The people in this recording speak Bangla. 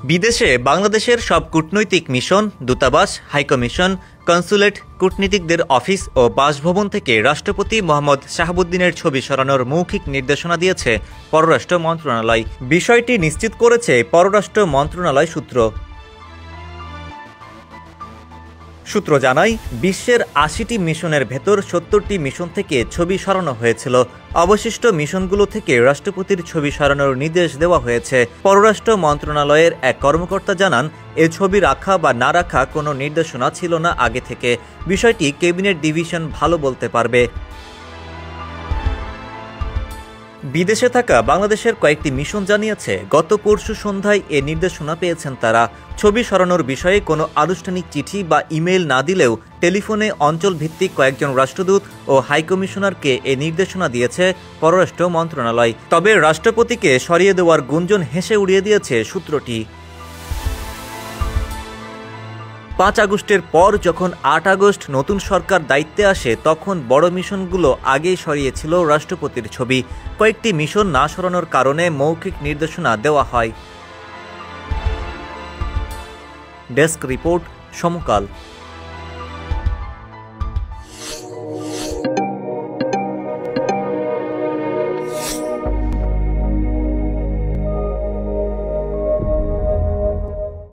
বিদেশে বাংলাদেশের সব কূটনৈতিক মিশন, দূতাবাস, হাইকমিশন, কনসুলেট, কূটনীতিকদের অফিস ও বাসভবন থেকে রাষ্ট্রপতি মোহাম্মদ শাহাবুদ্দিনের ছবি সরানোর মৌখিক নির্দেশনা দিয়েছে পররাষ্ট্র মন্ত্রণালয়। বিষয়টি নিশ্চিত করেছে পররাষ্ট্র মন্ত্রণালয় সূত্র জানায়, বিশ্বের ৮০টি মিশনের ভেতর ৭০টি মিশন থেকে ছবি সরানো হয়েছিল। অবশিষ্ট মিশনগুলো থেকে রাষ্ট্রপতির ছবি সরানোর নির্দেশ দেওয়া হয়েছে। পররাষ্ট্র মন্ত্রণালয়ের এক কর্মকর্তা জানান, এ ছবি রাখা বা না রাখা কোনো নির্দেশনা ছিল না আগে থেকে। বিষয়টি ক্যাবিনেট ডিভিশন ভালো বলতে পারবে। বিদেশে থাকা বাংলাদেশের কয়েকটি মিশন জানিয়েছে, গত পরশু সন্ধ্যায় এ নির্দেশনা পেয়েছেন তারা। ছবি সরানোর বিষয়ে কোনো আনুষ্ঠানিক চিঠি বা ইমেইল না দিলেও টেলিফোনে অঞ্চলভিত্তিক কয়েকজন রাষ্ট্রদূত ও হাইকমিশনারকে এ নির্দেশনা দিয়েছে পররাষ্ট্র মন্ত্রণালয়। তবে রাষ্ট্রপতিকে সরিয়ে দেওয়ার গুঞ্জন হেসে উড়িয়ে দিয়েছে সূত্রটি। ৫ আগস্টের পর যখন ৮ আগস্ট নতুন সরকার দায়িত্বে আসে, তখন বড় মিশনগুলো আগেই সরিয়েছিল রাষ্ট্রপতির ছবি। কয়েকটি মিশন না সরানোর কারণে মৌখিক নির্দেশনা দেওয়া হয়। ডেস্ক রিপোর্ট, সমকাল।